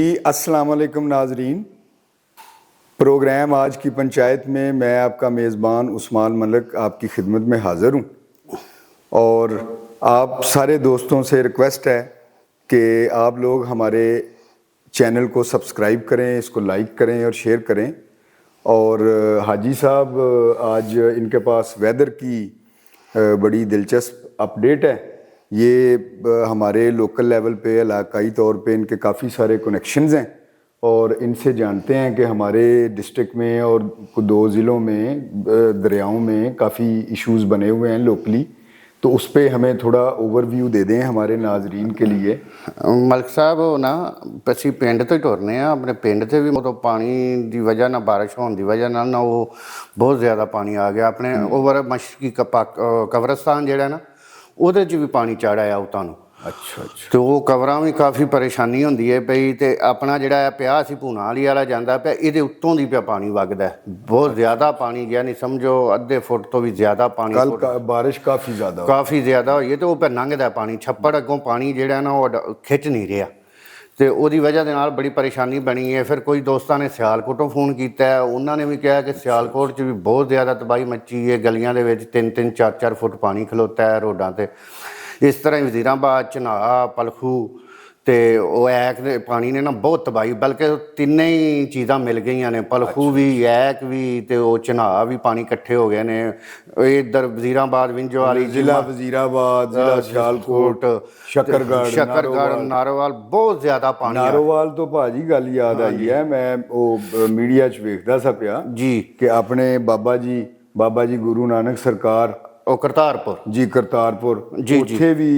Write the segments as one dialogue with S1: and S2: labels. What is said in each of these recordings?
S1: अस्सलाम वालेकुम नाजरीन। प्रोग्राम आज की पंचायत में मैं आपका मेज़बान उस्मान मलिक आपकी खिदमत में हाज़िर हूँ और आप सारे दोस्तों से रिक्वेस्ट है कि आप लोग हमारे चैनल को सब्सक्राइब करें, इसको लाइक करें और शेयर करें। और हाजी साहब आज इनके पास वेदर की बड़ी दिलचस्प अपडेट है। ये हमारे लोकल लेवल पे इलाकाई तौर पे इनके काफ़ी सारे कनेक्शंस हैं और इनसे जानते हैं कि हमारे डिस्ट्रिक्ट में और दो ज़िलों में दरियाओं में काफ़ी इश्यूज़ बने हुए हैं लोकली, तो उस पर हमें थोड़ा ओवरव्यू दे दें हमारे नाजरीन के लिए।
S2: मलिक साहब ना ਅਸੀਂ ਪਿੰਡ ਤੋਂ ਹੀ ਟੁਰਨੇ ਆ। ਆਪਣੇ ਪਿੰਡ 'ਤੇ ਵੀ ਉਦੋਂ ਪਾਣੀ ਦੀ ਵਜ੍ਹਾ ਨਾਲ, ਬਾਰਿਸ਼ ਹੋਣ ਦੀ ਵਜ੍ਹਾ ਨਾਲ ਨਾ ਉਹ ਬਹੁਤ ਜ਼ਿਆਦਾ ਪਾਣੀ ਆ ਗਿਆ। ਆਪਣੇ ਓਵਰ ਮਸ਼ਰਕੀ ਕਬਰਸਤਾਨ ਜਿਹੜਾ ਨਾ ਉਹਦੇ 'ਚ ਵੀ ਪਾਣੀ ਚੜ੍ਹ ਆਇਆ ਉਹ ਤੁਹਾਨੂੰ।
S1: ਅੱਛਾ ਅੱਛਾ।
S2: ਤੇ ਉਹ ਕਬਰਾਂ ਵੀ ਕਾਫੀ ਪਰੇਸ਼ਾਨੀ ਹੁੰਦੀ ਹੈ ਪਈ। ਤੇ ਆਪਣਾ ਜਿਹੜਾ ਪਿਆ ਸੀ ਭੂਨਾ ਵਾਲੀ ਵਾਲਾ ਜਾਂਦਾ ਪਿਆ, ਇਹਦੇ ਉੱਤੋਂ ਦੀ ਪਿਆ ਪਾਣੀ ਵਗਦਾ ਬਹੁਤ ਜ਼ਿਆਦਾ ਪਾਣੀ ਗਿਆ, ਨਹੀਂ ਸਮਝੋ ਅੱਧੇ ਫੁੱਟ ਤੋਂ ਵੀ ਜ਼ਿਆਦਾ ਪਾਣੀ।
S1: ਕੱਲ ਬਾਰਿਸ਼ ਕਾਫੀ ਜ਼ਿਆਦਾ
S2: ਹੋਈ ਹੈ ਤੇ ਉਹ ਫਿਰ ਲੰਘਦਾ ਪਾਣੀ, ਛੱਪੜ ਅੱਗੋਂ ਪਾਣੀ ਜਿਹੜਾ ਨਾ ਉਹ ਖਿੱਚ ਨਹੀਂ ਰਿਹਾ ਤੇ ਉਹਦੀ ਵਜ੍ਹਾ ਦੇ ਨਾਲ ਬੜੀ ਪਰੇਸ਼ਾਨੀ ਬਣੀ ਹੈ। ਫਿਰ ਕੋਈ ਦੋਸਤਾਂ ਨੇ ਸਿਆਲਕੋਟੋਂ ਫੋਨ ਕੀਤਾ, ਉਹਨਾਂ ਨੇ ਵੀ ਕਿਹਾ ਕਿ ਸਿਆਲਕੋਟ 'ਚ ਵੀ ਬਹੁਤ ਜ਼ਿਆਦਾ ਤਬਾਹੀ ਮੱਚੀ ਹੈ। ਗਲੀਆਂ ਦੇ ਵਿੱਚ 3-3 4-4 ਫੁੱਟ ਪਾਣੀ ਖਲੋਤਾ ਹੈ ਰੋਡਾਂ 'ਤੇ। ਇਸ ਤਰ੍ਹਾਂ ਹੀ ਵਜ਼ੀਰਾਬਾਦ, ਝਨਾਹ, ਪਲਖੂ ਤੇ ਉਹ ਐਕ ਦੇ ਪਾਣੀ ਨੇ ਨਾ ਬਹੁਤ ਤਬਾਹੀ, ਬਲਕਿ ਤਿੰਨੇ ਹੀ ਚੀਜ਼ਾਂ ਮਿਲ ਗਈਆਂ ਨੇ। ਪਲਖੂ ਵੀ, ਐਕ ਵੀ ਤੇ ਉਹ ਝਨਾਹ ਵੀ ਪਾਣੀ ਇਕੱਠੇ ਹੋ ਗਏ ਨੇ। ਇੱਧਰ ਵਜ਼ੀਰਾਬਾਦ, ਵਿੰਜੋ ਵਾਲੀ
S1: ਜ਼ਿਲ੍ਹਾ ਵਜ਼ੀਰਾਬਾਦ, ਜ਼ਿਲ੍ਹਾ ਸਿਆਲਕੋਟ, ਸ਼ੱਕਰਗੜ੍ਹ,
S2: ਨਾਰੋਵਾਲ ਬਹੁਤ ਜ਼ਿਆਦਾ ਪਾਣੀ।
S1: ਨਾਰੋਵਾਲ ਤੋਂ ਭਾਜੀ ਗੱਲ ਯਾਦ ਆਈ ਹੈ, ਮੈਂ ਉਹ ਮੀਡੀਆ 'ਚ ਵੇਖਦਾ ਸਾ ਪਿਆ
S2: ਜੀ
S1: ਕਿ ਆਪਣੇ ਬਾਬਾ ਜੀ ਗੁਰੂ ਨਾਨਕ ਸਰਕਾਰ
S2: ਉਹ ਕਰਤਾਰਪੁਰ
S1: ਉੱਥੇ ਵੀ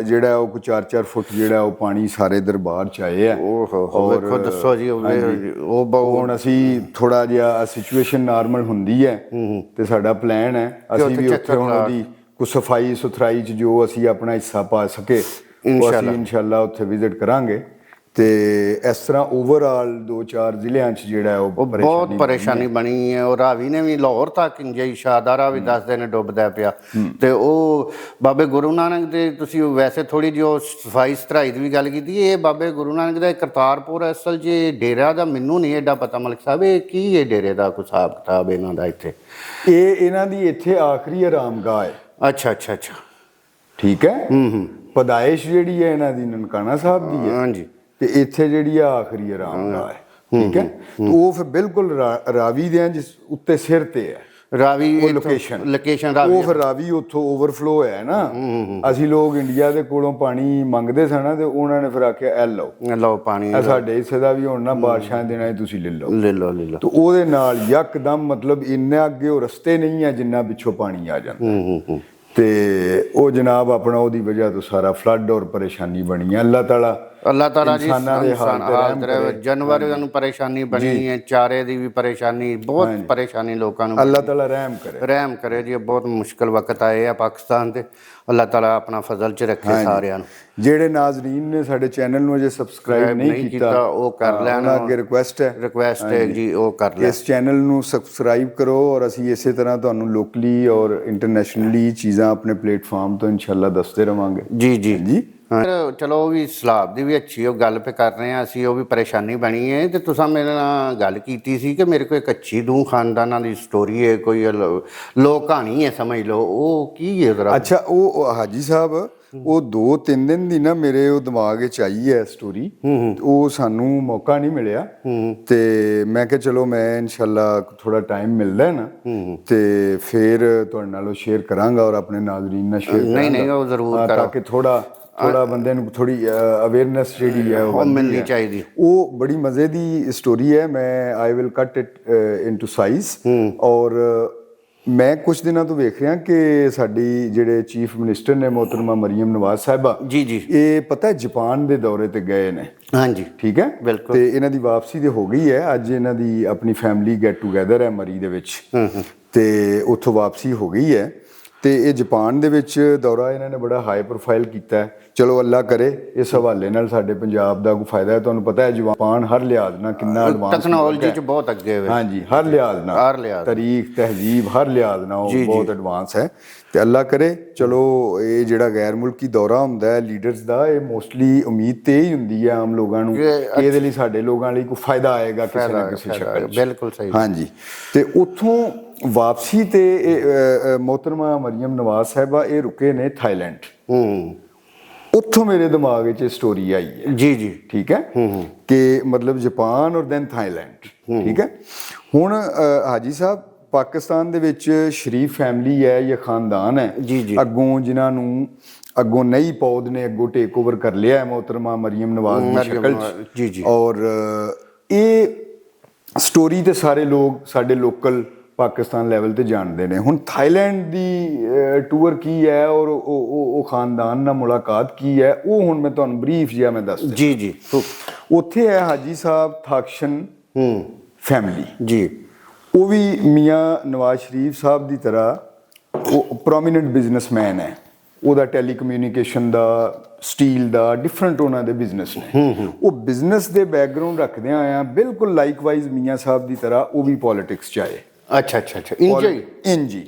S1: ਜਿਹੜਾ ਉਹ 4-4 ਫੁੱਟ ਜਿਹੜਾ ਉਹ ਪਾਣੀ ਸਾਰੇ ਦਰਬਾਰ 'ਚ ਆਏ ਆ।
S2: ਔਰ ਵੇਖੋ ਦੱਸੋ ਜੀ ਉਹ
S1: ਹੁਣ ਅਸੀਂ ਥੋੜਾ ਜਿਹਾ ਸਿਚੁਏਸ਼ਨ ਨਾਰਮਲ ਹੁੰਦੀ ਹੈ ਤੇ ਸਾਡਾ ਪਲਾਨ ਹੈ ਅਸੀਂ ਵੀ ਉੱਥੇ ਹੁਣ ਉਹਦੀ ਕੁਝ ਸਫਾਈ ਸੁਥਰਾਈ 'ਚ ਜੋ ਅਸੀਂ ਆਪਣਾ ਹਿੱਸਾ ਪਾ ਸਕੇ ਉਹ ਅਸੀਂ ਇਨਸ਼ਾਅੱਲਾ ਉੱਥੇ ਵਿਜ਼ਿਟ ਕਰਾਂਗੇ। ਤੇ ਇਸ ਤਰ੍ਹਾਂ ਓਵਰਆਲ 2-4 ਜ਼ਿਲ੍ਹਿਆਂ 'ਚ ਜਿਹੜਾ ਉਹ
S2: ਬਹੁਤ ਪਰੇਸ਼ਾਨੀ ਬਣੀ ਹੈ। ਉਹ ਰਾਵੀ ਨੇ ਵੀ ਲਾਹੌਰ ਤੱਕ ਇੰਜੇ ਸ਼ਾਹਦਾਰਾ ਵੀ ਦੱਸਦੇ ਨੇ ਡੁੱਬਦਾ ਪਿਆ। ਤੇ ਉਹ ਬਾਬੇ ਗੁਰੂ ਨਾਨਕ ਦੇ, ਤੁਸੀਂ ਵੈਸੇ ਥੋੜੀ ਜਿਹੀ ਉਹ ਸਫਾਈ ਸੁਥਰਾਈ ਦੀ ਵੀ ਗੱਲ ਕੀਤੀ, ਇਹ ਬਾਬੇ ਗੁਰੂ ਨਾਨਕ ਦਾ ਕਰਤਾਰਪੁਰ ਅਸਲ 'ਚ ਡੇਰਾ ਦਾ ਮੈਨੂੰ ਨਹੀਂ ਐਡਾ ਪਤਾ ਮਲਿਕ ਸਾਹਿਬ, ਇਹ ਕੀ ਇਹ ਡੇਰੇ ਦਾ ਕੋਈ ਹਿਸਾਬ ਕਿਤਾਬ ਇਹਨਾਂ ਦਾ ਇੱਥੇ?
S1: ਇਹ ਇਹਨਾਂ ਦੀ ਇੱਥੇ ਆਖਰੀ ਆਰਾਮਗਾਹ ਹੈ।
S2: ਅੱਛਾ,
S1: ਠੀਕ ਹੈ। ਪਦਾਇਸ਼ ਜਿਹੜੀ ਹੈ ਇਹਨਾਂ ਦੀ ਨਨਕਾਣਾ ਸਾਹਿਬ ਦੀ ਹੈ।
S2: ਹਾਂਜੀ।
S1: ਤੇ ਇੱਥੇ ਜਿਹੜੀ ਆ ਆਖਰੀ ਆਰਾਮਗਾਹ ਹੈ। ਠੀਕ ਹੈ। ਉਹ ਫਿਰ ਬਿਲਕੁਲ ਰਾਵੀ ਦੇ ਜਿਸ ਉੱਤੇ ਸਿਰ ਤੇ ਹੈ
S2: ਰਾਵੀ
S1: ਲੋਕੇਸ਼ਨ ਰਾਵੀ। ਉਹ ਫਿਰ ਰਾਵੀ ਉੱਥੋਂ ਓਵਰਫਲੋ ਹੈ ਨਾ। ਅਸੀਂ ਲੋਕ ਇੰਡੀਆ ਦੇ ਕੋਲੋਂ ਪਾਣੀ ਮੰਗਦੇ ਸਨ ਤੇ ਉਹਨਾਂ ਨੇ ਫਿਰ ਆਖਿਆ ਇਹ ਲਓ ਪਾਣੀ, ਸਾਡੇ ਹਿੱਸੇ ਦਾ ਵੀ ਹੁਣ ਨਾ ਬਾਰਿਸ਼ਾਂ ਦੇ ਦਿਨਾਂ 'ਚ ਤੁਸੀਂ ਲੈ ਲਓ। ਤੇ ਉਹਦੇ ਨਾਲ ਯਕਦਮ ਮਤਲਬ ਇੰਨਾ ਅੱਗੇ ਉਹ ਰਸਤੇ ਨਹੀਂ ਹੈ ਜਿੰਨਾ ਪਿੱਛੋਂ ਪਾਣੀ ਆ ਜਾਂਦਾ। ਤੇ ਉਹ ਜਨਾਬ ਆਪਣਾ ਉਹਦੀ ਵਜ੍ਹਾ ਤੋਂ ਸਾਰਾ ਫਲੱਡ ਔਰ ਪਰੇਸ਼ਾਨੀ ਬਣੀ ਹੈ। ਅੱਲਾਹ ਤਾਲਾ ਜੀ ਜਾਨਵਰਾਂ ਨੂੰ ਪਰੇਸ਼ਾਨੀ ਬਣੀ ਹੈ, ਚਾਰੇ ਦੀ ਵੀ ਪਰੇਸ਼ਾਨੀ, ਬਹੁਤ ਪਰੇਸ਼ਾਨੀ ਲੋਕਾਂ ਨੂੰ। ਅੱਲਾਹ ਤਾਲਾ ਰਹਿਮ ਕਰੇ ਜੀ। ਬਹੁਤ ਮੁਸ਼ਕਿਲ ਵਕਤ ਆਏ ਆ ਪਾਕਿਸਤਾਨ ਤੇ। ਅੱਲਾਹ ਤਾਲਾ ਆਪਣਾ ਫਜ਼ਲ 'ਚ ਰੱਖੇ ਸਾਰਿਆਂ ਨੂੰ। ਜਿਹੜੇ ਨਾਜ਼ਰੀਨ ਨੇ ਸਾਡੇ ਚੈਨਲ ਨੂੰ ਅਜੇ ਸਬਸਕ੍ਰਾਈਬ ਨਹੀਂ ਕੀਤਾ ਉਹ ਕਰ ਲੈਣ। ਅੱਗੇ ਰਿਕੁਐਸਟ ਹੈ ਜੀ ਉਹ ਕਰ ਲੈਣ। ਇਸ ਚੈਨਲ ਨੂੰ ਸਬਸਕ੍ਰਾਈਬ ਕਰੋ ਔਰ ਅਸੀਂ ਇਸੇ ਤਰ੍ਹਾਂ ਤੁਹਾਨੂੰ ਲੋਕਲੀ ਔਰ ਇੰਟਰਨੈਸ਼ਨਲੀ ਚੀਜ਼ਾਂ ਆਪਣੇ ਪਲੇਟਫਾਰਮ ਤੋਂ ਇਨਸ਼ਾਅੱਲਾ ਦੱਸਦੇ ਰਵਾਂਗੇ। ਜੀ।
S2: ਚਲੋ ਉਹ ਵੀ ਸਲਾਬ ਦੀ ਵੀ ਅੱਛੀ ਉਹ ਗੱਲ ਪੇ ਕਰ ਰਹੇ ਹਾਂ ਅਸੀਂ। ਉਹ ਵੀ ਪਰੇਸ਼ਾਨੀ ਬਣੀ ਹੈ ਤੇ ਤੁਸੀਂ ਮੇਰੇ ਨਾਲ ਗੱਲ ਕੀਤੀ ਸੀ ਕਿ ਮੇਰੇ ਕੋਲ ਇੱਕ ਅੱਛੀ ਦੋ ਖਾਨਦਾਨਾਂ ਦੀ ਸਟੋਰੀ ਹੈ, ਕੋਈ ਲੋਕ ਕਹਾਣੀ ਹੈ ਸਮਝ ਲਓ। ਉਹ ਕੀ ਹੈ ਜ਼ਰਾ?
S1: ਅੱਛਾ, ਉਹ ਹਾਜੀ ਸਾਹਿਬ ਉਹ 2-3 ਦਿਨ ਦੀ ਨਾ ਮੇਰੇ ਉਹ ਦਿਮਾਗ 'ਚ ਆਈ ਹੈ ਸਟੋਰੀ। ਉਹ ਸਾਨੂੰ ਮੌਕਾ ਨਹੀਂ ਮਿਲਿਆ ਤੇ ਮੈਂ ਕਿਹਾ ਚਲੋ ਮੈਂ ਇਨਸ਼ਾਅੱਲਾ ਥੋੜਾ ਟਾਈਮ ਮਿਲਦਾ ਨਾ ਤੇ ਫਿਰ ਤੁਹਾਡੇ ਨਾਲ ਉਹ ਸ਼ੇਅਰ ਕਰਾਂਗਾ ਔਰ ਆਪਣੇ ਨਾਜ਼ਰੀਨ ਨਾਲ ਸ਼ੇਅਰ ਕਰਾਂਗਾ।
S2: ਨਹੀਂ ਉਹ ਜ਼ਰੂਰ
S1: ਤਾਂ ਕਿ ਥੋੜਾ ਬੰਦੇ ਨੂੰ ਥੋੜੀ ਅਵੇਅਰਨੈਸ ਜਿਹੜੀ ਹੈ ਉਹ
S2: ਮਿਲਣੀ ਚਾਹੀਦੀ।
S1: ਉਹ ਬੜੀ ਮਜ਼ੇ ਦੀ ਸਟੋਰੀ ਹੈ। ਮੈਂ ਆਈ ਵਿਲ ਕੱਟ ਇਟ ਇਨਟੂ ਸਾਈਜ਼। ਔਰ ਮੈਂ ਕੁਝ ਦਿਨਾਂ ਤੋਂ ਵੇਖ ਰਿਹਾ ਕਿ ਸਾਡੀ ਜਿਹੜੇ ਚੀਫ ਮਿਨਿਸਟਰ ਨੇ ਮੋਹਤਰਮਾ ਮਰੀਮ ਨਵਾਜ਼ ਸਾਹਿਬਾ
S2: ਜੀ
S1: ਇਹ ਪਤਾ ਜਾਪਾਨ ਦੇ ਦੌਰੇ ਤੇ ਗਏ ਨੇ।
S2: ਹਾਂਜੀ
S1: ਠੀਕ ਹੈ
S2: ਬਿਲਕੁਲ।
S1: ਤੇ ਇਹਨਾਂ ਦੀ ਵਾਪਸੀ ਤੇ ਹੋ ਗਈ ਹੈ। ਅੱਜ ਇਹਨਾਂ ਦੀ ਆਪਣੀ ਫੈਮਿਲੀ ਗੈਟ ਟੂਗੈਦਰ ਹੈ ਮਰੀ ਦੇ ਵਿੱਚ ਤੇ ਉੱਥੋਂ ਵਾਪਸੀ ਹੋ ਗਈ ਹੈ। ਤੇ ਇਹ ਜਾਪਾਨ ਦੇ ਵਿੱਚ ਦੌਰਾ ਇਹਨਾਂ ਨੇ ਬੜਾ ਹਾਈ ਪ੍ਰੋਫਾਈਲ ਕੀਤਾ ਹੈ। ਚਲੋ ਅੱਲਾ ਕਰੇ ਇਸ ਹਵਾਲੇ ਨਾਲ ਸਾਡੇ ਪੰਜਾਬ ਦਾ ਕੋਈ ਫਾਇਦਾ ਹੈ। ਤੁਹਾਨੂੰ ਪਤਾ ਹੈ ਜਾਪਾਨ ਹਰ ਲਿਹਾਜ਼ ਨਾਲ ਕਿੰਨਾ ਐਡਵਾਂਸ
S2: ਟੈਕਨੋਲੋਜੀ 'ਚ ਬਹੁਤ ਅੱਗੇ ਹੋਵੇ।
S1: ਹਾਂਜੀ, ਹਰ ਲਿਹਾਜ਼ ਨਾਲ, ਤਾਰੀਖ ਤਹਿਜ਼ੀਬ ਹਰ ਲਿਹਾਜ਼ ਨਾਲ ਉਹ ਬਹੁਤ ਐਡਵਾਂਸ ਹੈ। ਤੇ ਅੱਲਾ ਕਰੇ ਚਲੋ ਇਹ ਜਿਹੜਾ ਗੈਰ ਮੁਲਕੀ ਦੌਰਾ ਹੁੰਦਾ ਹੈ ਲੀਡਰਸ ਦਾ, ਇਹ ਮੋਸਟਲੀ ਉਮੀਦ ਤੇ ਹੀ ਹੁੰਦੀ ਹੈ ਆਮ ਲੋਕਾਂ ਨੂੰ ਕਿ ਇਹਦੇ ਲਈ ਸਾਡੇ ਲੋਕਾਂ ਲਈ ਕੋਈ ਫਾਇਦਾ ਆਏਗਾ ਕਿਸੇ ਨਾ ਕਿਸੇ ਸ਼ਕਲ 'ਚ।
S2: ਬਿਲਕੁਲ ਸਹੀ।
S1: ਹਾਂਜੀ, ਤੇ ਉੱਥੋਂ ਵਾਪਸੀ ਤੇ ਮੋਹਤਰਮਾ ਮਰੀਮ ਨਵਾਜ਼ ਸਾਹਿਬਾ ਇਹ ਰੁਕੇ ਨੇ ਥਾਈਲੈਂਡ। ਉੱਥੋਂ ਮੇਰੇ ਦਿਮਾਗ ਵਿੱਚ ਸਟੋਰੀ ਆਈ ਹੈ।
S2: ਜੀ
S1: ਠੀਕ ਹੈ ਕਿ ਮਤਲਬ ਜਾਪਾਨ ਔਰ ਦੈਨ ਥਾਈਲੈਂਡ। ਠੀਕ ਹੈ, ਹੁਣ ਹਾਜੀ ਸਾਹਿਬ ਪਾਕਿਸਤਾਨ ਦੇ ਵਿੱਚ ਸ਼ਰੀਫ ਫੈਮਿਲੀ ਹੈ ਜਾਂ ਖਾਨਦਾਨ ਹੈ ਅੱਗੋਂ ਜਿਨ੍ਹਾਂ ਨੂੰ ਅੱਗੋਂ ਨਈ ਪੌਦ ਨੇ ਅੱਗੋਂ ਟੇਕ ਓਵਰ ਕਰ ਲਿਆ ਹੈ ਮੋਹਤਰਮਾ ਮਰੀਮ ਨਵਾਜ਼ ਦੀ ਸ਼ਕਲ 'ਚ। ਔਰ ਇਹ ਸਟੋਰੀ ਤੇ ਸਾਰੇ ਲੋਕ ਸਾਡੇ ਲੋਕਲ ਪਾਕਿਸਤਾਨ ਲੈਵਲ ਤੇ ਜਾਣਦੇ ਨੇ। ਹੁਣ ਥਾਈਲੈਂਡ ਦੀ ਟੂਰ ਕੀ ਹੈ ਔਰ ਉਹ ਖਾਨਦਾਨ ਨਾਲ ਮੁਲਾਕਾਤ ਕੀ ਹੈ, ਉਹ ਹੁਣ ਮੈਂ ਤੁਹਾਨੂੰ ਬਰੀਫ ਜਿਹਾ ਮੈਂ ਦੱਸ ਦਿੰਦਾ।
S2: ਜੀ
S1: ਉੱਥੇ ਹੈ ਹਾਜੀ ਸਾਹਿਬ ਥਾਕਸ਼ਨ ਫੈਮਿਲੀ
S2: ਜੀ।
S1: ਉਹ ਵੀ ਮੀਆਂ ਨਵਾਜ਼ ਸ਼ਰੀਫ ਸਾਹਿਬ ਦੀ ਤਰ੍ਹਾਂ ਉਹ ਪ੍ਰੋਮੀਨੈਂਟ ਬਿਜ਼ਨਸਮੈਨ ਹੈ। ਉਹਦਾ ਟੈਲੀਕਮਿਊਨੀਕੇਸ਼ਨ ਦਾ, ਸਟੀਲ ਦਾ ਡਿਫਰੈਂਟ ਉਹਨਾਂ ਦੇ ਬਿਜ਼ਨਸ ਨੇ। ਉਹ ਬਿਜ਼ਨਸ ਦੇ ਬੈਕਗ੍ਰਾਉਂਡ ਰੱਖਦਿਆਂ ਆਇਆ ਬਿਲਕੁਲ ਲਾਈਕਵਾਈਜ਼ ਮੀਆਂ ਸਾਹਿਬ ਦੀ ਤਰ੍ਹਾਂ ਉਹ ਵੀ ਪੋਲਿਟਿਕਸ 'ਚ ਆਏ।
S2: ਅੱਛਾ
S1: ਇੰਜੀ।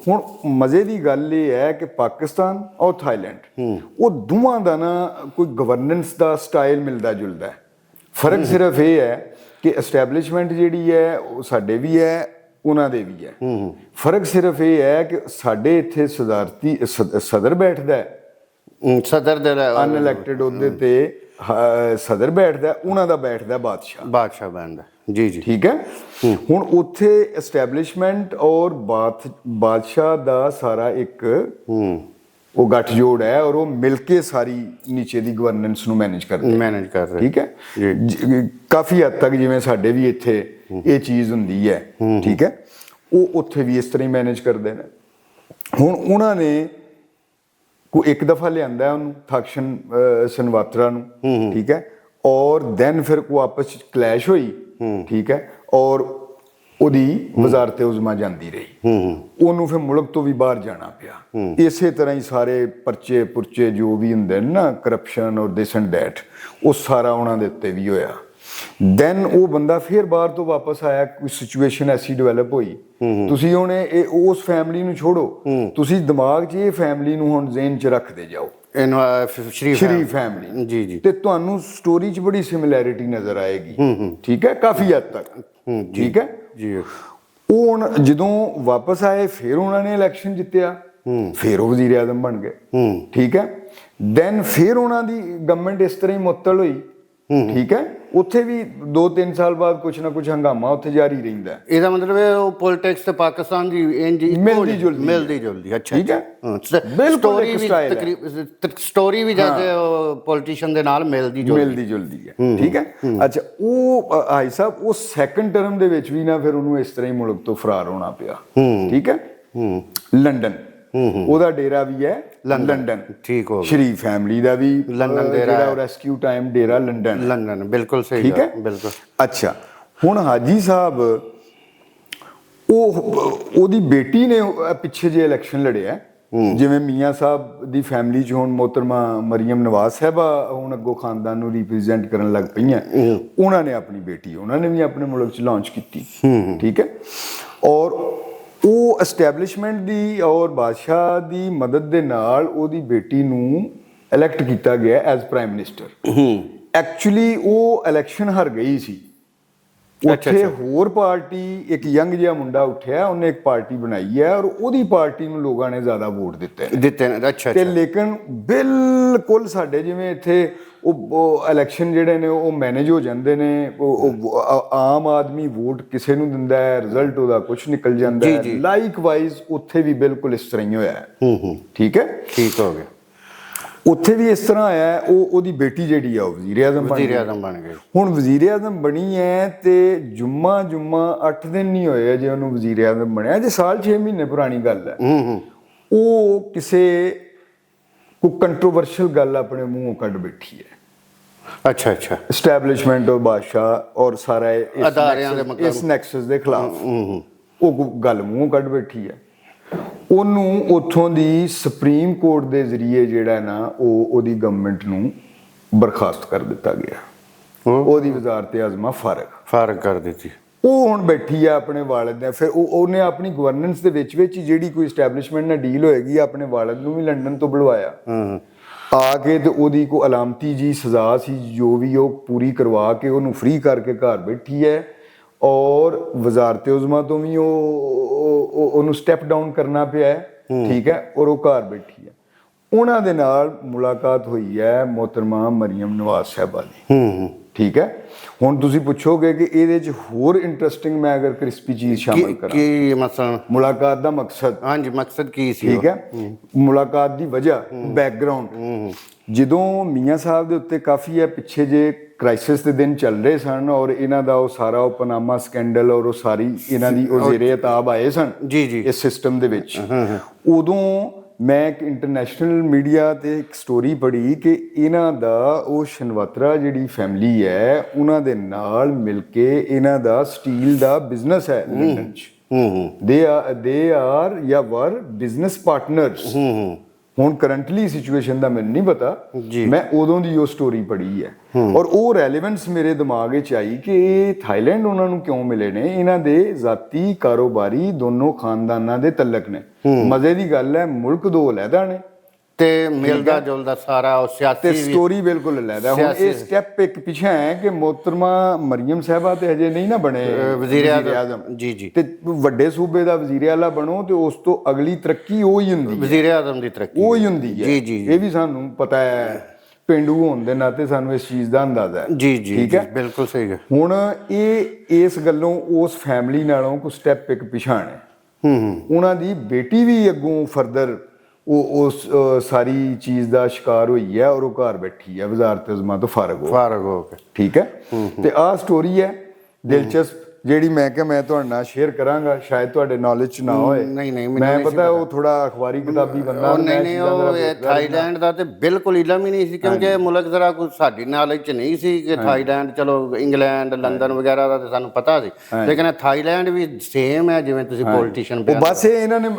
S1: ਹੁਣ ਮਜ਼ੇ ਦੀ ਗੱਲ ਇਹ ਹੈ ਕਿ ਪਾਕਿਸਤਾਨ ਔਰ ਥਾਈਲੈਂਡ ਉਹ ਦੋਵਾਂ ਦਾ ਨਾ ਕੋਈ ਗਵਰਨੈਂਸ ਦਾ ਸਟਾਈਲ ਮਿਲਦਾ ਜੁਲਦਾ ਹੈ। ਫਰਕ ਸਿਰਫ ਇਹ ਹੈ ਕਿ ਐਸਟੈਬਲਿਸ਼ਮੈਂਟ ਜਿਹੜੀ ਹੈ ਉਹ ਸਾਡੇ ਵੀ ਹੈ ਉਹਨਾਂ ਦੇ ਵੀ ਹੈ। ਫਰਕ ਸਿਰਫ ਇਹ ਹੈ ਕਿ ਸਾਡੇ ਇੱਥੇ ਸਦਾਰਤੀ ਸਦਰ ਬੈਠਦਾ ਹੈ,
S2: ਸਦਰ ਦੇ
S1: ਅਨਇਲੈਕਟਡ ਉਹਦੇ ਤੇ ਸਦਰ ਬੈਠਦਾ, ਉਹਨਾਂ ਦਾ ਬੈਠਦਾ
S2: ਬਾਦਸ਼ਾਹ ਬਣਦਾ। ਜੀ
S1: ਠੀਕ ਹੈ। ਹੁਣ ਉੱਥੇ ਐਸਟੈਬਲਿਸ਼ਮੈਂਟ ਔਰ ਬਾਦਸ਼ਾਹ ਦਾ ਸਾਰਾ ਇੱਕ ਉਹ ਗੱਠਜੋੜ ਹੈ ਔਰ ਉਹ ਮਿਲ ਕੇ ਸਾਰੀ ਨੀਚੇ ਦੀ ਗਵਰਨੈਂਸ ਨੂੰ ਮੈਨੇਜ ਕਰਦੇ। ਠੀਕ ਹੈ, ਕਾਫੀ ਹੱਦ ਤੱਕ ਜਿਵੇਂ ਸਾਡੇ ਵੀ ਇੱਥੇ ਇਹ ਚੀਜ਼ ਹੁੰਦੀ ਹੈ। ਠੀਕ ਹੈ, ਉਹ ਉੱਥੇ ਵੀ ਇਸ ਤਰ੍ਹਾਂ ਹੀ ਮੈਨੇਜ ਕਰਦੇ ਨੇ। ਹੁਣ ਉਹਨਾਂ ਨੇ ਕੋਈ ਇੱਕ ਦਫਾ ਲਿਆਂਦਾ ਉਹਨੂੰ ਥਾਕਸ਼ਨ ਸਨਵਾਤਰਾ ਨੂੰ। ਠੀਕ ਹੈ, ਔਰ ਦੈਨ ਫਿਰ ਉਹ ਆਪਸ ਚ ਕਲੈਸ਼ ਹੋਈ। ਠੀਕ ਹੈ, ਔਰ ਉਹਦੀ ਵਜ਼ਾਰਤ ਉਜ਼ਮਾ ਜਾਂਦੀ ਰਹੀ। ਉਹਨੂੰ ਫਿਰ ਮੁਲਕ ਤੋਂ ਵੀ ਬਾਹਰ ਜਾਣਾ ਪਿਆ। ਇਸੇ ਤਰ੍ਹਾਂ ਹੀ ਸਾਰੇ ਪਰਚੇ ਪੁਰਚੇ ਜੋ ਵੀ ਹੁੰਦੇ ਨੇ ਨਾ, ਕਰਪਸ਼ਨ ਔਰ ਦਿਸ ਐਂਡ ਦੈਟ, ਉਹ ਸਾਰਾ ਉਹਨਾਂ ਦੇ ਉੱਤੇ ਵੀ ਹੋਇਆ। ਦੈਨ ਉਹ ਬੰਦਾ ਫਿਰ ਬਾਹਰ ਤੋਂ ਵਾਪਸ ਆਇਆ, ਕੋਈ ਸਿਚੁਏਸ਼ਨ ਐਸੀ ਡਿਵੈਲਪ ਹੋਈ। ਤੁਸੀਂ ਹੁਣ ਉਸ ਫੈਮਿਲੀ ਨੂੰ ਛੋੜੋ, ਤੁਸੀਂ ਦਿਮਾਗ 'ਚ ਇਹ ਫੈਮਿਲੀ ਨੂੰ ਹੁਣ ਜ਼ਿਹਨ 'ਚ ਰੱਖਦੇ ਜਾਓ, ਸ਼ਰੀਫ ਫੈਮਿਲੀ। ਜੀ। ਤੇ ਤੁਹਾਨੂੰ ਸਟੋਰੀ 'ਚ ਬੜੀ ਸਿਮਿਲੈਰਿਟੀ ਨਜ਼ਰ ਆਏਗੀ। ਠੀਕ ਹੈ, ਕਾਫੀ ਹੱਦ ਤੱਕ। ਠੀਕ ਹੈ
S2: ਜੀ।
S1: ਉਹ ਹੁਣ ਜਦੋਂ ਵਾਪਸ ਆਏ ਫਿਰ ਉਹਨਾਂ ਨੇ ਇਲੈਕਸ਼ਨ ਜਿੱਤਿਆ, ਫਿਰ ਉਹ ਵਜ਼ੀਰ ਆਜ਼ਮ ਬਣ ਗਏ। ਠੀਕ ਹੈ, ਦੈਨ ਫਿਰ ਉਹਨਾਂ ਦੀ ਗਵਰਨਮੈਂਟ ਇਸ ਤਰ੍ਹਾਂ ਹੀ ਮੁਅੱਤਲ ਹੋਈ। ਠੀਕ ਹੈ, ਉੱਥੇ ਵੀ 2-3 ਸਾਲ ਬਾਅਦ ਕੁਛ ਨਾ ਕੁਛ ਹੰਗਾਮਾ ਉੱਥੇ ਜਾਰੀ ਰਹਿੰਦਾ।
S2: ਇਹਦਾ ਮਤਲਬ ਹੈ ਉਹ ਪੋਲਿਟਿਕਸ ਤੇ ਪਾਕਿਸਤਾਨ ਦੀ ਮਿਲਦੀ ਜੁਲਦੀ। ਅੱਛਾ,
S1: ਠੀਕ ਹੈ,
S2: ਸਟੋਰੀ ਵੀ ਜੈਸੇ ਪੋਲੀਟੀਸ਼ੀਅਨ ਦੇ ਨਾਲ ਮਿਲਦੀ
S1: ਜੁਲਦੀ ਹੈ। ਠੀਕ ਹੈ, ਅੱਛਾ, ਉਹ ਭਾਈ ਸਾਹਿਬ ਉਹ ਸੈਕੰਡ ਟਰਮ ਦੇ ਵਿੱਚ ਵੀ ਨਾ ਫਿਰ ਉਹਨੂੰ ਇਸ ਤਰ੍ਹਾਂ ਹੀ ਮੁਲਕ ਤੋਂ ਫਰਾਰ ਹੋਣਾ ਪਿਆ। ਠੀਕ ਹੈ, ਲੰਡਨ ਉਹਦਾ ਡੇਰਾ ਵੀ ਹੈ ਲੰਡਨ।
S2: ਠੀਕ ਹੋ,
S1: ਸ਼ਰੀਫ ਫੈਮਿਲੀ ਦਾ ਵੀ
S2: ਲੰਡਨ ਡੇਰਾ,
S1: ਰੈਸਕਿਊ ਟਾਈਮ ਡੇਰਾ ਲੰਡਨ।
S2: ਬਿਲਕੁਲ ਸਹੀ।
S1: ਠੀਕ ਹੈ,
S2: ਬਿਲਕੁਲ।
S1: ਅੱਛਾ, ਹੁਣ ਹਾਜੀ ਸਾਹਿਬ ਉਹਦੀ ਬੇਟੀ ਨੇ ਪਿੱਛੇ ਜੇ ਇਲੈਕਸ਼ਨ ਲੜਿਆ। ਜਿਵੇਂ ਮੀਆਂ ਸਾਹਿਬ ਦੀ ਫੈਮਿਲੀ 'ਚ ਹੁਣ ਮੋਹਤਰਮਾ ਮਰੀਮ ਨਵਾਜ਼ ਸਾਹਿਬਾ ਹੁਣ ਅੱਗੋਂ ਖਾਨਦਾਨ ਨੂੰ ਰਿਪਰੈਜ਼ੈਂਟ ਕਰਨ ਲੱਗ ਪਈਆਂ। ਉਹਨਾਂ ਨੇ ਆਪਣੀ ਬੇਟੀ ਉਹਨਾਂ ਨੇ ਵੀ ਆਪਣੇ ਮੁਲਕ 'ਚ ਲਾਂਚ ਕੀਤੀ। ਠੀਕ ਹੈ, ਔਰ ਉਹ ਐਸਟੈਬਲਿਸ਼ਮੈਂਟ ਦੀ ਔਰ ਬਾਦਸ਼ਾਹ ਦੀ ਮਦਦ ਦੇ ਨਾਲ ਉਹਦੀ ਬੇਟੀ ਨੂੰ ਇਲੈਕਟ ਕੀਤਾ ਗਿਆ ਐਜ਼ ਪ੍ਰਾਈਮ ਮਿਨਿਸਟਰ। ਐਕਚੁਅਲੀ ਉਹ ਇਲੈਕਸ਼ਨ ਹਾਰ ਗਈ ਸੀ। ਉੱਥੇ ਹੋਰ ਪਾਰਟੀ, ਇੱਕ ਯੰਗ ਜਿਹਾ ਮੁੰਡਾ ਉੱਠਿਆ, ਉਹਨੇ ਇੱਕ ਪਾਰਟੀ ਬਣਾਈ ਹੈ ਔਰ ਉਹਦੀ ਪਾਰਟੀ ਨੂੰ ਲੋਕਾਂ ਨੇ ਜ਼ਿਆਦਾ ਵੋਟ ਦਿੱਤੇ ਨੇ। ਅੱਛਾ। ਤੇ ਲੇਕਿਨ ਬਿਲਕੁਲ ਸਾਡੇ ਜਿਵੇਂ ਇੱਥੇ ਉਹ ਇਲੈਕਸ਼ਨ ਜਿਹੜੇ ਨੇ ਉਹ ਮੈਨੇਜ ਹੋ ਜਾਂਦੇ ਨੇ। ਆਮ ਆਦਮੀ ਵੋਟ ਕਿਸੇ ਨੂੰ ਦਿੰਦਾ ਹੈ, ਰਿਜ਼ਲਟ ਉਹਦਾ ਕੁਛ ਨਿਕਲ ਜਾਂਦਾ ਹੈ। ਲਾਈਕਵਾਈਜ਼ ਉੱਥੇ ਵੀ ਬਿਲਕੁਲ ਇਸ ਤਰ੍ਹਾਂ ਹੀ ਹੋਇਆ। ਠੀਕ ਹੈ, ਠੀਕ ਹੋ ਗਿਆ। ਉੱਥੇ ਵੀ ਇਸ ਤਰ੍ਹਾਂ ਆਇਆ। ਉਹਦੀ ਬੇਟੀ ਜਿਹੜੀ ਆ ਉਹ ਵਜ਼ੀਰ ਆਜ਼ਮ ਬਣ ਗਈ। ਹੁਣ ਵਜ਼ੀਰ ਆਜ਼ਮ ਬਣੀ ਹੈ ਤੇ ਜੁਮਾ 8 ਦਿਨ ਨਹੀਂ ਹੋਏ ਜੇ ਉਹਨੂੰ ਵਜ਼ੀਰ ਆਜ਼ਮ ਬਣਿਆ, ਜੇ ਸਾਲ 6 ਮਹੀਨੇ ਪੁਰਾਣੀ ਗੱਲ ਹੈ। ਉਹ ਕਿਸੇ ਕੋਈ ਕੰਟਰੋਵਰਸ਼ੀਅਲ ਗੱਲ ਆਪਣੇ ਮੂੰਹੋਂ ਕੱਢ ਬੈਠੀ ਹੈ। ਅੱਛਾ, ਐਸਟੈਬਲਿਸ਼ਮੈਂਟ ਔਰ ਬਾਦਸ਼ਾਹ ਔਰ ਸਾਰਾ ਇਸ ਨੈਕਸਸ ਦੇ ਖਿਲਾਫ ਉਹ ਗੱਲ ਮੂੰਹੋਂ ਕੱਢ ਬੈਠੀ ਹੈ। ਉਹਨੂੰ ਉੱਥੋਂ ਦੀ ਸੁਪਰੀਮ ਕੋਰਟ ਦੇ ਜ਼ਰੀਏ ਜਿਹੜਾ ਨਾ ਉਹਦੀ ਗਵਰਨਮੈਂਟ ਨੂੰ ਬਰਖਾਸਤ ਕਰ ਦਿੱਤਾ ਗਿਆ। ਉਹਦੀ ਵਜ਼ਾਰਤ ਆਜ਼ਮਾ ਫਾਰਗ
S2: ਕਰ ਦਿੱਤੀ।
S1: ਉਹ ਹੁਣ ਬੈਠੀ ਆ ਆਪਣੇ ਵਾਲਿਦ ਦੇ, ਫਿਰ ਉਹਨੇ ਆਪਣੀ ਗਵਰਨੈਂਸ ਦੇ ਵਿੱਚ ਹੀ ਜਿਹੜੀ ਕੋਈ ਐਸਟੈਬਲਿਸ਼ਮੈਂਟ ਨਾਲ ਡੀਲ ਹੋਏਗੀ ਆਪਣੇ ਵਾਲਿਦ ਨੂੰ ਵੀ ਲੰਡਨ ਤੋਂ ਬੁਲਵਾਇਆ ਆ ਕੇ, ਤੇ ਉਹਦੀ ਕੋਈ ਅਲਾਮਤੀ ਜੀ ਸਜ਼ਾ ਸੀ ਜੋ ਵੀ ਉਹ ਪੂਰੀ ਕਰਵਾ ਕੇ ਉਹਨੂੰ ਫ੍ਰੀ ਕਰਕੇ ਘਰ ਬੈਠੀ ਹੈ। ਔਰ ਵਜ਼ਾਰਤ ਉਜ਼ਮਾ ਤੋਂ ਵੀ ਉਹਨੂੰ ਸਟੈਪ ਡਾਊਨ ਕਰਨਾ ਪਿਆ ਹੈ, ਠੀਕ ਹੈ, ਔਰ ਉਹ ਘਰ ਬੈਠੀ ਹੈ। ਉਹਨਾਂ ਦੇ ਨਾਲ ਮੁਲਾਕਾਤ ਹੋਈ ਹੈ ਮੁਹਤਰਮਾ ਮਰੀਮ ਨਵਾਜ਼ ਸਾਹਿਬਾ ਦੀ, ਠੀਕ ਹੈ। ਹੁਣ ਤੁਸੀਂ ਪੁੱਛੋਗੇ ਕਿ ਇਹਦੇ 'ਚ ਹੋਰ ਇੰਟਰਸਟਿੰਗ ਮੈਂ ਅਗਰ ਕ੍ਰਿਸਪੀ ਚੀਜ਼ ਸ਼ਾਮਲ ਕਰਾਂ,
S2: ਕੀ ਮਸਲਾ
S1: ਮੁਲਾਕਾਤ ਦਾ ਮਕਸਦ?
S2: ਹਾਂਜੀ, ਮਕਸਦ ਕੀ ਸੀ?
S1: ਠੀਕ ਹੈ, ਮੁਲਾਕਾਤ ਦੀ ਵਜ੍ਹਾ, ਬੈਕਗਰਾਉਂਡ। ਜਦੋਂ ਮੀਆਂ ਸਾਹਿਬ ਦੇ ਉੱਤੇ ਕਾਫੀ ਹੈ ਪਿੱਛੇ ਜੇ ਕ੍ਰਾਈਸਿਸ ਦੇ ਦਿਨ ਚੱਲ ਰਹੇ ਸਨ ਔਰ ਇਹਨਾਂ ਦਾ ਉਹ ਸਾਰਾ ਉਹ ਪਨਾਮਾ ਸਕੈਂਡਲ ਔਰ ਉਹ ਸਾਰੀ ਇਹਨਾਂ ਦੀ ਉਹ ਜ਼ੇਰੇ ਇਤਾਬ ਆਏ ਸਨ
S2: ਜੀ
S1: ਇਸ ਸਿਸਟਮ ਦੇ ਵਿੱਚ, ਉਦੋਂ ਮੈਂ ਇੱਕ ਇੰਟਰਨੈਸ਼ਨਲ ਮੀਡੀਆ ਤੇ ਇੱਕ ਸਟੋਰੀ ਪੜ੍ਹੀ ਕਿ ਇਹਨਾਂ ਦਾ ਉਹ ਸ਼ਨਵਾਤਰਾ ਜਿਹੜੀ ਫੈਮਿਲੀ ਹੈ ਉਹਨਾਂ ਦੇ ਨਾਲ ਮਿਲ ਕੇ ਇਹਨਾਂ ਦਾ ਸਟੀਲ ਦਾ ਬਿਜ਼ਨਸ ਹੈ ਲੰਡਨ 'ਚ। ਦੇ ਆਰ ਜਾਂ ਵਰ ਬਿਜ਼ਨਸ ਪਾਰਟਨਰਸ। ਹੁਣ ਕਰੰਟਲੀ ਸਿਚੁਏਸ਼ਨ ਦਾ ਮੈਨੂੰ ਨਹੀਂ ਪਤਾ, ਮੈਂ ਉਦੋਂ ਦੀ ਉਹ ਸਟੋਰੀ ਪੜ੍ਹੀ ਹੈ ਔਰ ਉਹ ਰੈਲੇਵੈਂਸ ਮੇਰੇ ਦਿਮਾਗ ਵਿੱਚ ਆਈ ਕਿ ਥਾਈਲੈਂਡ ਉਹਨਾਂ ਨੂੰ ਕਿਉਂ ਮਿਲੇ ਨੇ। ਇਹਨਾਂ ਦੇ ਜ਼ਾਤੀ ਕਾਰੋਬਾਰੀ ਦੋਨੋਂ ਖਾਨਦਾਨਾਂ ਦੇ ਤਲਕ ਨੇ। ਮਜ਼ੇ ਦੀ ਗੱਲ ਹੈ, ਮੁਲਕ ਦੋ ਅਲੱਗਾ ਨੇ
S2: ਤੇ ਮਿਲਦਾ ਜੁਲਦਾ ਸਾਰਾ ਉਹ ਸਿਆਸੀ
S1: ਸਟੋਰੀ ਬਿਲਕੁਲ ਅਲੱਗਾ। ਹੁਣ ਇਹ ਸਟੈਪ ਇੱਕ ਪਿੱਛੇ ਹੈ ਕਿ ਮੁਹਤਰਮਾ ਮਰੀਮ ਸਾਹਿਬਾ ਤੇ ਹਜੇ ਨਹੀਂ ਨਾ ਬਣੇ ਵਜ਼ੀਰ ਆਜ਼ਮ।
S2: ਜੀ ਜੀ।
S1: ਤੇ ਵੱਡੇ ਸੂਬੇ ਦਾ ਵਜ਼ੀਰ ਆਲਾ ਬਣੋ ਤੇ ਉਸ ਤੋਂ ਅਗਲੀ ਤਰੱਕੀ ਉਹ ਹੀ ਹੁੰਦੀ ਹੈ,
S2: ਵਜ਼ੀਰ ਆਜ਼ਮ ਦੀ ਤਰੱਕੀ
S1: ਉਹ ਹੀ ਹੁੰਦੀ ਹੈ।
S2: ਜੀ ਜੀ,
S1: ਇਹ ਵੀ ਸਾਨੂੰ ਪਤਾ ਹੈ, ਪੇਂਡੂ ਹੋਣ ਦੇ ਨਾਤੇ ਸਾਨੂੰ ਇਸ ਚੀਜ਼ ਦਾ ਅੰਦਾਜ਼ਾ ਹੈ।
S2: ਜੀ ਜੀ, ਠੀਕ ਹੈ, ਬਿਲਕੁਲ ਸਹੀ ਹੈ।
S1: ਹੁਣ ਇਹ ਇਸ ਗੱਲੋਂ ਉਸ ਫੈਮਿਲੀ ਨਾਲੋਂ ਕੋਈ ਸਟੈਪ ਇੱਕ ਪਿਛਾਣ ਹੈ। ਉਹਨਾਂ ਦੀ ਬੇਟੀ ਵੀ ਅੱਗੋਂ ਫਰਦਰ ਉਸ ਸਾਰੀ ਚੀਜ਼ ਦਾ ਸ਼ਿਕਾਰ ਹੋਈ ਹੈ ਔਰ ਉਹ ਘਰ ਬੈਠੀ ਹੈ ਵਜ਼ਾਰਤ ਉਜ਼ਮਾ ਤੋਂ ਫਾਰਗ ਹੋ ਕੇ, ਠੀਕ ਹੈ। ਤੇ ਆਹ ਸਟੋਰੀ ਹੈ ਦਿਲਚਸਪ, ਜਿਹੜੀ ਮੈਂ ਕਿਹਾ ਮੈਂ ਤੁਹਾਡੇ ਨਾਲ ਸ਼ੇਅਰ ਕਰਾਂਗਾ। ਸ਼ਾਇਦ ਤੁਹਾਡੇ ਨੌਲੇਜ 'ਚ ਨਾ ਹੋਏ, ਮੈਂ ਪਤਾ ਉਹ ਥੋੜਾ ਅਖਬਾਰੀ ਕਿਤਾਬੀ ਬੰਦਾ।
S2: ਨਹੀਂ, ਉਹ ਥਾਈਲੈਂਡ ਦਾ ਤੇ ਬਿਲਕੁਲ ਇਲਮ ਹੀ ਨਹੀਂ ਸੀ, ਕਿਉਂਕਿ ਇਹ ਮੁਲਕ ਜ਼ਰਾ ਕੋਈ ਸਾਡੀ ਨੌਲੇਜ 'ਚ ਨਹੀਂ ਸੀ ਕਿ ਥਾਈਲੈਂਡ, ਚਲੋ ਇੰਗਲੈਂਡ ਲੰਡਨ ਵਗੈਰਾ ਦਾ ਤੇ ਸਾਨੂੰ ਪਤਾ ਸੀ, ਲੇਕਿਨ ਥਾਈਲੈਂਡ ਵੀ ਸੇਮ ਹੈ ਜਿਵੇਂ ਤੁਸੀਂ ਪੋਲੀਟੀਸ਼ੀਅਨ।
S1: ਬਸ ਇਹ ਇਹਨਾਂ ਨੇ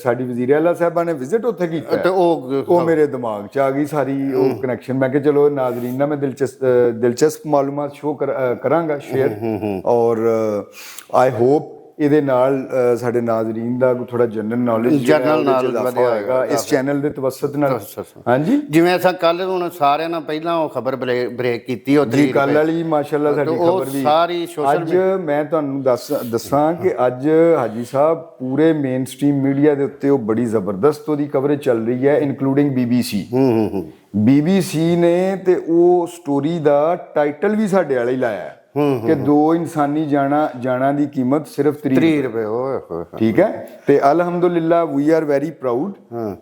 S1: ਸਾਡੀ ਵਜ਼ੀਰ ਆਲਾ ਸਾਹਿਬਾਂ ਨੇ ਵਿਜ਼ਿਟ ਉੱਥੇ ਕੀਤਾ ਤੇ ਉਹ ਮੇਰੇ ਦਿਮਾਗ 'ਚ ਆ ਗਈ ਸਾਰੀ ਉਹ ਕਨੈਕਸ਼ਨ। ਮੈਂ ਕਿਹਾ ਚਲੋ ਨਾਜ਼ਰੀਨ ਨਾਲ ਮੈਂ ਦਿਲਚਸਪ ਮਾਲੂਮਾਤ ਸ਼ੋ ਕਰਾਂਗਾ ਸ਼ੇਅਰ, ਔਰ ਆਈ ਹੋਪ ਇਹਦੇ ਨਾਲ ਸਾਡੇ ਨਾਜ਼ਰੀਨ ਦਾ ਥੋੜਾ ਜਨਰਲ ਨੌਲੇਜ ਵਧੇਗਾ ਇਸ ਚੈਨਲ ਦੇ ਤਵੱਸਤ ਨਾਲ। ਹਾਂਜੀ,
S2: ਜਿਵੇਂ ਅਸਾਂ ਕੱਲ ਹੁਣ ਸਾਰਿਆਂ ਨਾਲ ਪਹਿਲਾਂ ਉਹ ਖਬਰ ਬ੍ਰੇਕ ਕੀਤੀ
S1: ਜੀ, ਕੱਲ ਵਾਲੀ ਮਾਸ਼ਾਅੱਲਾ ਸਾਡੀ ਖਬਰ ਵੀ
S2: ਸਾਰੀ ਸੋਸ਼ਲ।
S1: ਅੱਜ ਮੈਂ ਤੁਹਾਨੂੰ ਦੱਸਾਂ ਕਿ ਅੱਜ ਹਾਜੀ ਸਾਹਿਬ ਪੂਰੇ ਮੇਨ ਸਟ੍ਰੀਮ ਮੀਡੀਆ ਦੇ ਉੱਤੇ ਉਹ ਬੜੀ ਜ਼ਬਰਦਸਤ ਉਹਦੀ ਕਵਰੇਜ ਚੱਲ ਰਹੀ ਹੈ, ਇਨਕਲੂਡਿੰਗ BBC ਨੇ, ਤੇ ਉਹ ਸਟੋਰੀ ਦਾ ਟਾਈਟਲ ਵੀ ਸਾਡੇ ਵਾਲਾ ਹੀ ਲਾਇਆ ਕਿ 2 ਇਨਸਾਨੀ ਜਾਨਾਂ ਦੀ ਕੀਮਤ ਸਿਰਫ 30
S2: ਰੁਪਏ।
S1: ਠੀਕ ਹੈ। ਤੇ ਅਲਹਮਦੁਲਿਲਾ ਵੀ ਆਰ ਵੈਰੀ ਪ੍ਰਾਊਡ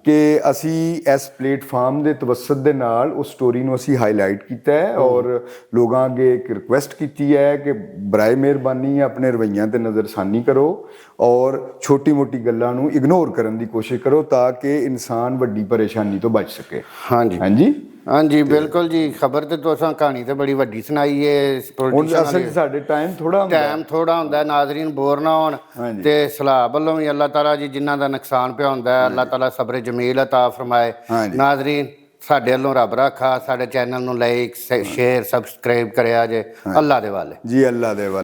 S1: ਕਿ ਅਸੀਂ ਇਸ ਪਲੇਟਫਾਰਮ ਦੇ ਤਵੱਸਤ ਦੇ ਨਾਲ ਉਸ ਸਟੋਰੀ ਨੂੰ ਅਸੀਂ ਹਾਈਲਾਈਟ ਕੀਤਾ ਹੈ ਔਰ ਲੋਕਾਂ ਅੱਗੇ ਇੱਕ ਰਿਕੁਐਸਟ ਕੀਤੀ ਹੈ ਕਿ ਬਰਾਏ ਮਿਹਰਬਾਨੀ ਆਪਣੇ ਰਵੱਈਆਂ ਤੇ ਨਜ਼ਰਸਾਨੀ ਕਰੋ ਔਰ ਛੋਟੀ ਮੋਟੀ ਗੱਲਾਂ ਨੂੰ ਇਗਨੋਰ ਕਰਨ ਦੀ ਕੋਸ਼ਿਸ਼ ਕਰੋ ਤਾਂ ਕਿ ਇਨਸਾਨ ਵੱਡੀ ਪਰੇਸ਼ਾਨੀ ਤੋਂ ਬਚ ਸਕੇ। ਹਾਂਜੀ,
S2: ਬਿਲਕੁਲ ਜੀ। ਖਬਰ ਤੇ ਤੁਸੀਂ ਕਹਾਣੀ ਤੇ ਬੜੀ ਵੱਡੀ ਸੁਣਾਈ ਹੈ।
S1: ਹੁਣ ਅਸਲ ਸਾਡੇ ਟਾਈਮ ਥੋੜਾ
S2: ਹੁੰਦਾ, ਨਾਜ਼ਰੀਨ ਬੋਰ ਨਾ ਹੋਣ ਤੇ ਸਲਾਹ ਵੱਲੋਂ ਵੀ ਅੱਲਾਹ ਤਾਲਾ ਜੀ ਜਿਨ੍ਹਾਂ ਦਾ ਨੁਕਸਾਨ ਪਿਆ ਹੁੰਦਾ ਅੱਲਾਹ ਤਾਲਾ ਸਬਰ ਜਮੀਲ ਅਤਾ ਫਰਮਾਏ। ਨਾਜ਼ਰੀਨ ਸਾਡੇ ਵੱਲੋਂ ਰੱਬ ਰਾਖਾ, ਸਾਡੇ ਚੈਨਲ ਨੂੰ ਲਾਈਕ ਸ਼ੇਅਰ ਸਬਸਕ੍ਰਾਈਬ ਕਰਿਆ ਜੇ। ਅੱਲਾਹ ਦੇ ਵਾਲੇ ਜੀ, ਅੱਲਾਹ ਦੇ ਵਾਲੇ।